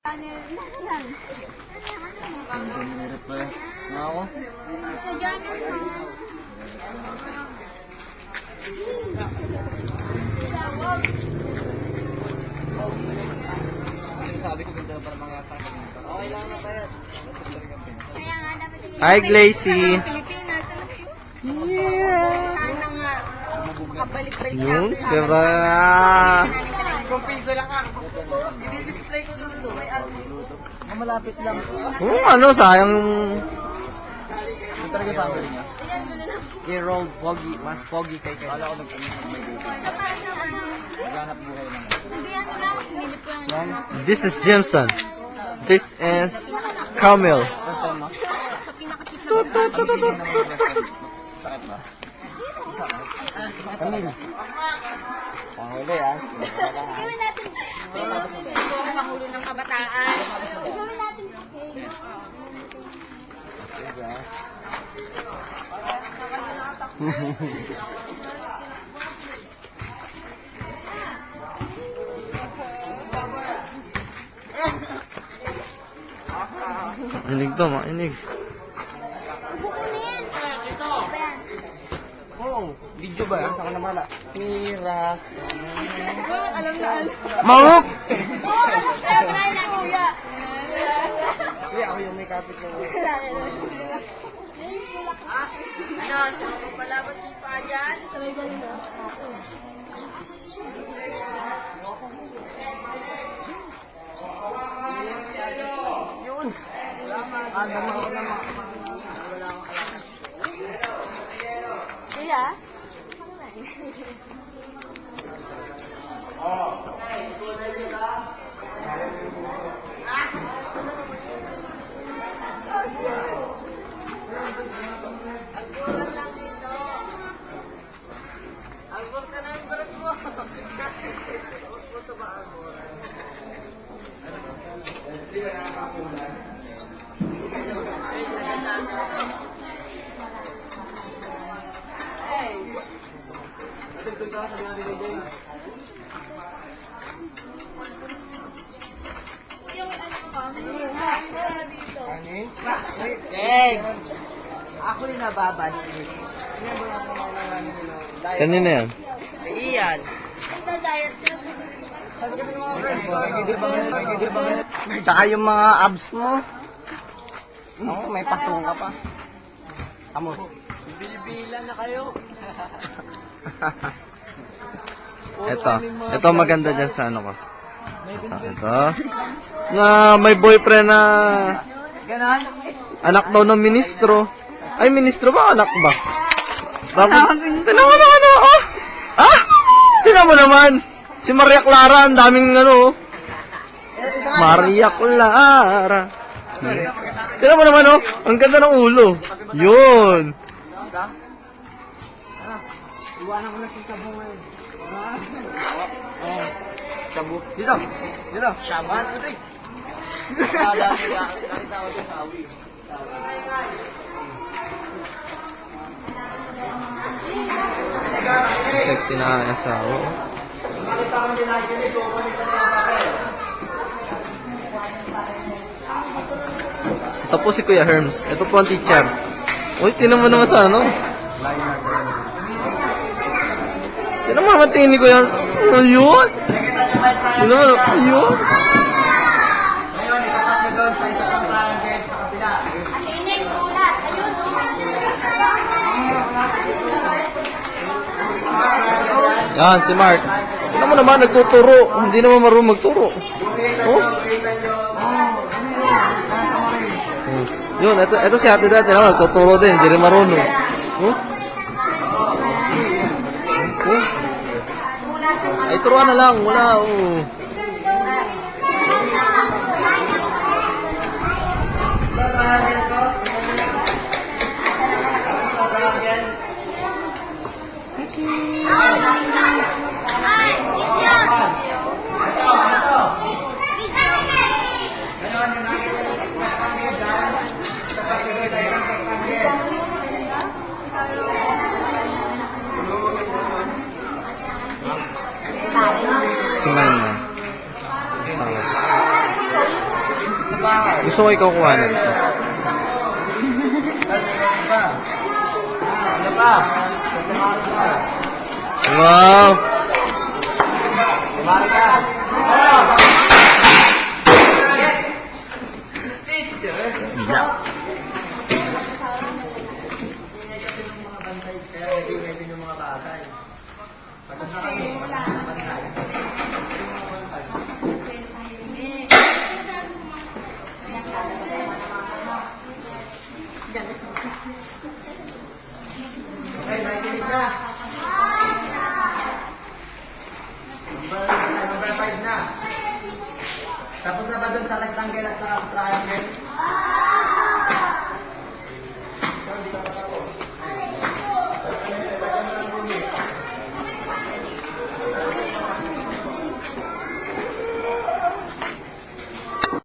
Nire-replay na ako. Sabi ko ganda para mga yata. Okay lang na tayo. Hi, Glacy. Yeah. Sana nga. Makabalik-balik na. Yung sira. Kung piso lang ah. I-display ko doon doon. May malapis lang. Ano, sayang. Ito talaga family niya. Kay Roll Pogi, mas Pogi kay Kay. Wala ko nag-anis ng may buhay. Naghanap buhay lang. Hindi yan lang. Sinilip ko lang. This is Jameson. This is Camille. Sa Pinaka-cheap na Sakit ba? Ano yun? Panghuli ah. Gawin natin. Pangulo ng kabataan. Gawin natin. Inig to, mainig. Bukunin. Ito. Oo. Video ba? Saan ka namala? Miras. Alam na alam. Mahok! Oo, alam. Kaya try na, kuya. Hindi, ako yung may kapit na. Ano, saan ko palabas yung paa dyan? Sabay ko rin. Yun. Ano naman ako naman. Wala akong alam. Kuya? Albor ka na yung barat mo. Hindi ba nakakapunan? Hey! Natagdag ka sa mga binigay. Kanin? Hey! Ako rin nababalik. Kanina yan. Iyan. Tsaka yung mga abs mo. Oo, may pasong ka pa. Amo. Bilibila na kayo. Ito maganda dyan sa ano ko. Ito. Na may boyfriend na Ganon? anak daw ng ministro. Ay, ministro ba? Anak ba? Tapos, tinan mo naman, oh! Ah! Tinan mo naman! Si Maria Clara, ang daming ano, oh. Maria Clara. Tinan mo naman, oh. Ang ganda ng ulo. Yun. Iwanan ko na si Sabu ngayon. Sabu. Dito. Dito. Shaban. Dito. Dahil tawag yung sawi. Sexy na asawa. Ito po si Kuya Herms. Ito po ang teacher. Uy, tinan mo naman sa ano. Tinan mo naman tingin ni Kuya. Ayun. Tinan mo. Ayun. Ngayon, itapat mo doon sa isa pang triangle sa kabila. Ating sulat. Ayun, Yan, si Mark. Tinan mo naman, nagtuturo. Hindi naman marunong magturo. Oh. Yun, ito si ate dati naman, nagtuturo din. Hindi rin marunong. Oh. Oh. Ay, turuan na lang. Wala, oh. Si Mama. Gusto ko ikaw kuhanan. Ano pa? Wow! Kumari ka. Yeah. Kaya ready yung mga batay. Pagod na kami, wala na bantay. Okay, nakikinig na. Number 5 na. Tapos na ba doon sa rectangle at sa triangle?